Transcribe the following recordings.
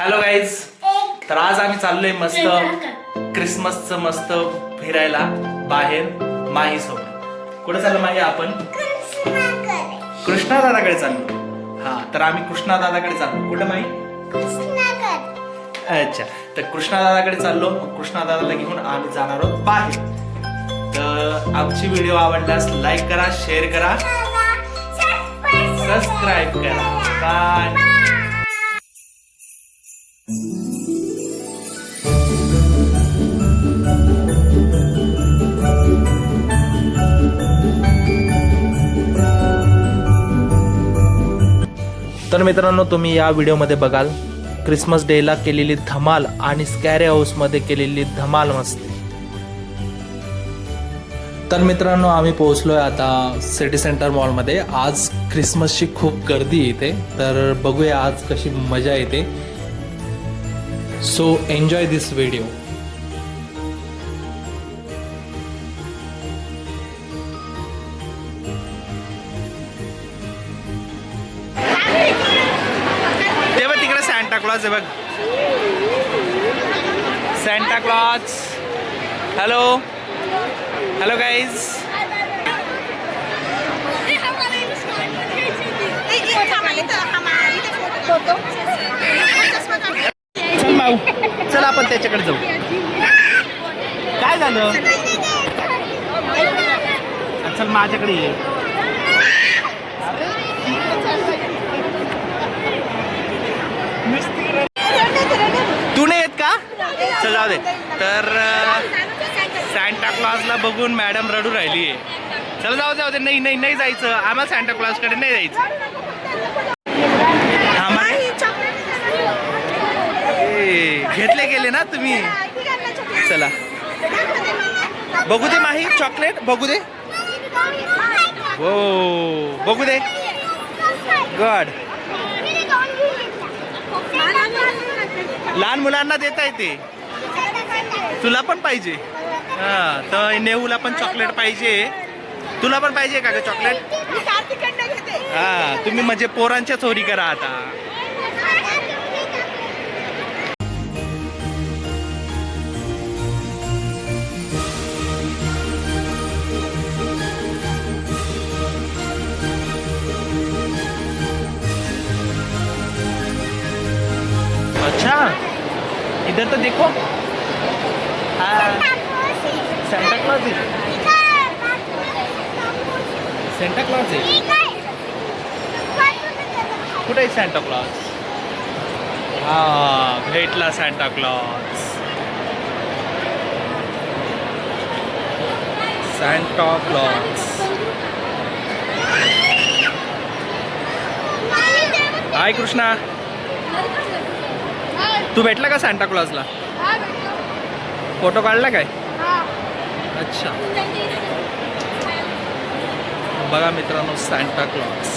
Hello guys, तर आज आम्ही चाललोय मस्त क्रिसमसचं मस्त फिरायला बाहेर माही सोबत. कुठे चाललो माही? आपण कृष्णा दादाकडे चाललो. हा, तर आम्ही कृष्णा दादाकडे चाललो. कुठे माही? अच्छा, तर कृष्णा दादाकडे चाललो. मग कृष्णा दादाला घेऊन आम्ही जाणार आहोत बाहेर. तर आमची व्हिडिओ आवडल्यास लाईक करा, शेअर करा, सबस्क्राईब करा. बाय. तर मित्रांनो, तुम्ही या व्हिडिओमध्ये बघाल क्रिसमस डेला केलेली धमाल आणि स्कॅरी हाऊसमध्ये केलेली धमाल मस्ती. तर मित्रांनो, आम्ही पोहोचलोय आता सिटी सेंटर मॉलमध्ये. आज क्रिसमसची खूप गर्दी येते, तर बघूया आज कशी मजा येते. सो एन्जॉय दिस व्हिडिओ. सॅन्टा क्लॉज आहे बघ. Santa clause. Hello hello guys. चल माऊ, चल आपण त्याच्याकडे जाऊ. काय झालं? चल माझ्याकडे ये. तू नाही येत का? चल जाऊ दे. तर सॅन्टा क्लॉजला बघून मॅडम रडू राहिली आहे. चल जाऊ जाऊ दे. नाही नाही नाही जायचं आम्हाला, सॅन्टा क्लॉजकडे नाही जायचं. घेतले गेले ना तुम्ही. चला बघू दे माही, चॉकलेट बघू दे. हो बघू दे. गॉड, लहान मुलांना देता येते. तुला पण पाहिजे? हा, तर नेहूला पण चॉकलेट पाहिजे. तुला पण पाहिजे का ग चॉकलेट? हा, तुम्ही म्हणजे पोरांच्या चोरी करा आता. अच्छा, इधर तो देखो. सैंटा क्लॉज है. सैंटा क्लॉज है. कुठे आहे सॅन्टा क्लॉज? हा, भेटला Santa Claus. Santa Claus. Hi Krishna, तू भेटला का सॅन्टा क्लॉजला? फोटो काढला काय? अच्छा, बघा मित्रांनो सॅन्टा क्लॉज.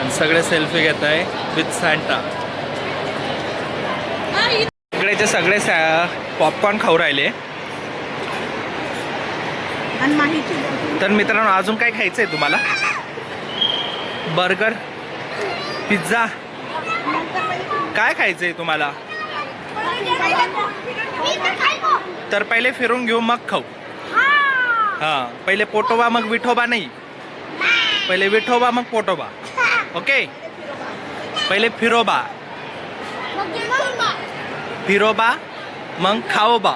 आणि सगळे सेल्फी घेत आहे विथ सॅन्टा. इकडेचे सगळे पॉपकॉर्न खाऊ राहिले. तर मित्रांनो, अजून काय खायचंय तुम्हाला? बर्गर, पिझ्झा, काय खायचंय तुम्हाला? तर पहिले फिरून घेऊ मग खाऊ. हा, पहिले पोटोबा मग विठोबा. नाही, पहिले विठोबा मग पोटोबा. ओके, पहिले फिरोबा, फिरोबा मग खाओबा.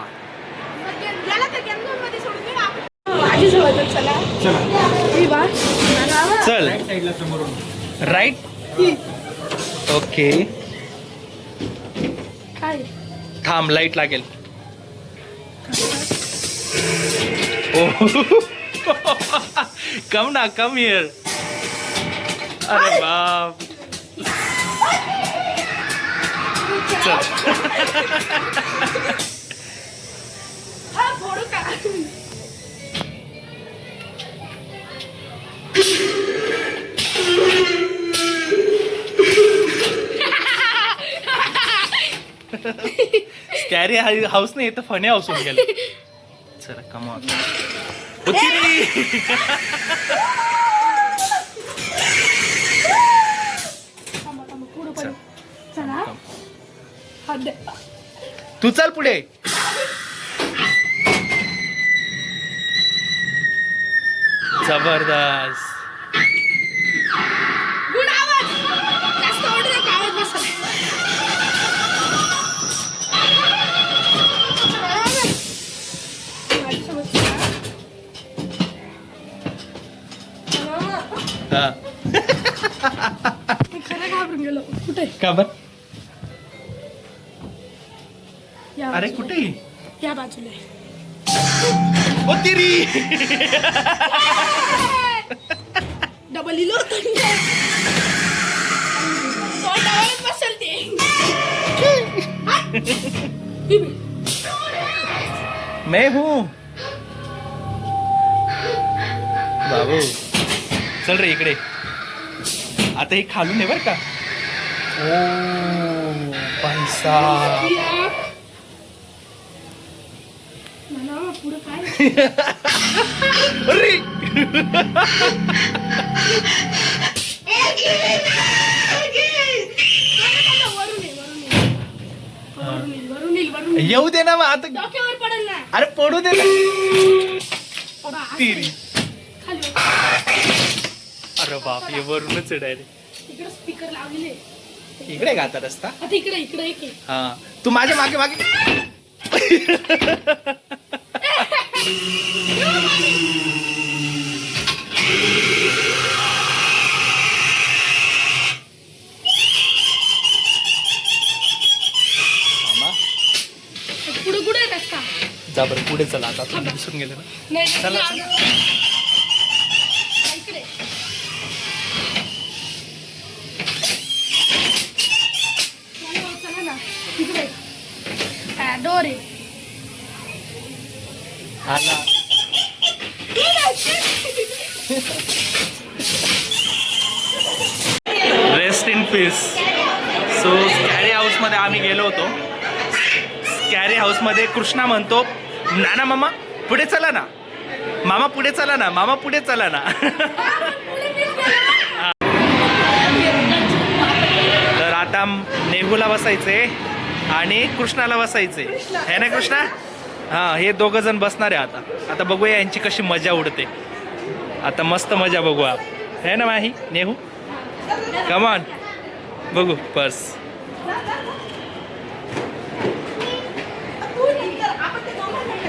चल राईट. ओके, थांब लाईट लागेल. कम ना, कम हिअर. अरे बाप. चल. स्कॅरी हाऊस नाही तर फनी हाऊस होऊन गेलं. चला कमॉन. तू चल पुढे. जबरदस्त. खरं घाबरून गेलो. कुठे का बर? या अरे बाजूला. कुठे? या बाजूला ओ तिरी. डबल इलो बसल ते. मैं हूँ बाबू. चल रे इकडे. आता हे खालून आहे बर का. ओ पैसा. मला पुढे काय अरे वरून येऊ दे ना मग आता. डोक्यावर पडेल ना. अरे पडू दे ना. तिरी. खाली अरे बाप हे वरूनच डायरेक्ट. इकडे स्पीकर लावलेले. इकडे गाता रस्ता. आता इकडे एक हा तू माझ्या मागे मागे. पुढे रस्ता. जा बरं पुढे चला. आता तुम्ही विसरून गेले ना. नाही चला, इकडे. चला ना इकडे. डोर आहे. आला. Rest in peace. So scary house मध्ये आम्ही गेलो होतो. स्कॅरी हाऊस मध्ये कृष्णा म्हणतो नाना मामा पुढे चला ना. मामा पुढे चला ना. मामा पुढे चला ना. तर आता नेहूला बसायचे आणि कृष्णाला बसायचे है ना कृष्णा. हा हे दोघं जण बसणार आहे आता. आता बघूया यांची कशी मजा उडते. आता मस्त मजा बघू आप है ना माही नेहू. कमॉन बघू पर्स.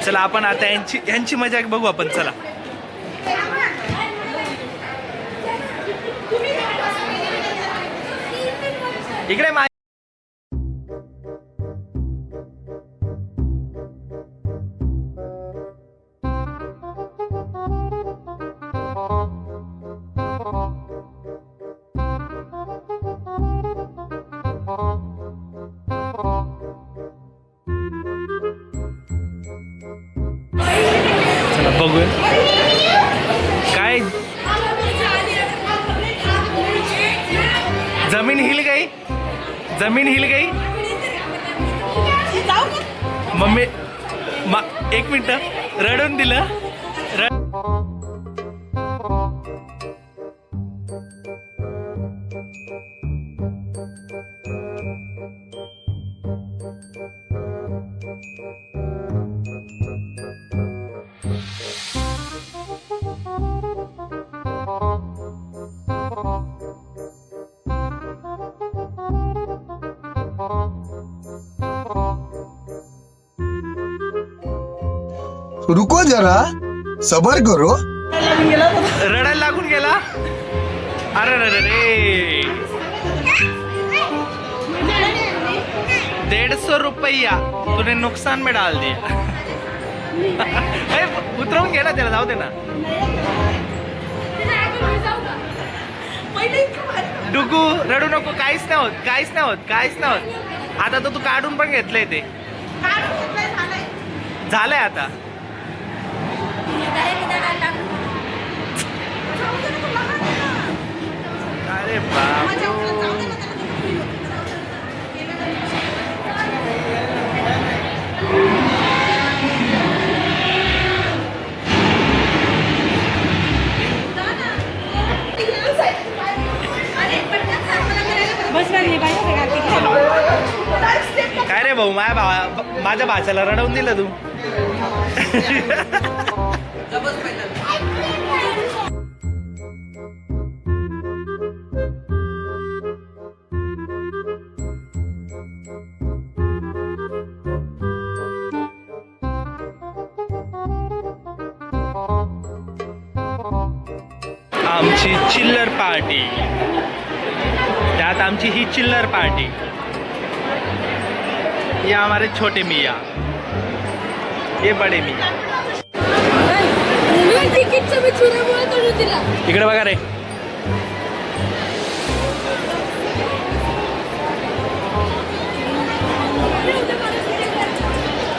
चला आपण आता यांची मजा बघू आपण. चला इकडे मा. चला बघूया काय. जमीन हिल गई. जमीन हिल गई. मम्मी एक मिनिट रडून दिलं. रुको जरा सबर करो. रडायला लागून गेला. अरे रे रे. 150 रुपया तूने नुकसान में डाल दिया. उतरवून घे ना त्याला. जाऊ दे ना. डुगू रडू नको. काहीच नाही होत. काहीच नाही होत. काहीच नाही होत. आता तर तू काढून पण घेतलंय ते. झालंय आता. अरे बाप. भाऊ माझ्या भाच्याला रडवून दिलं तू. आमची चिल्लर पार्टी, त्यात आमची ही चिल्लर पार्टी. ये हमारे छोटे मियाँ, ये बडे मियाँ. तिकीटचं मी चुरामुळे तोडून दिला. इकडे बघा रे.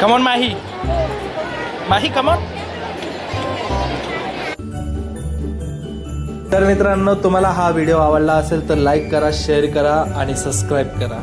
कमॉन माही, माही कमॉन. तर मित्रांनो, तुम्हाला हा व्हिडिओ आवडला असेल तर लाईक करा, शेअर करा आणि सबस्क्राईब करा.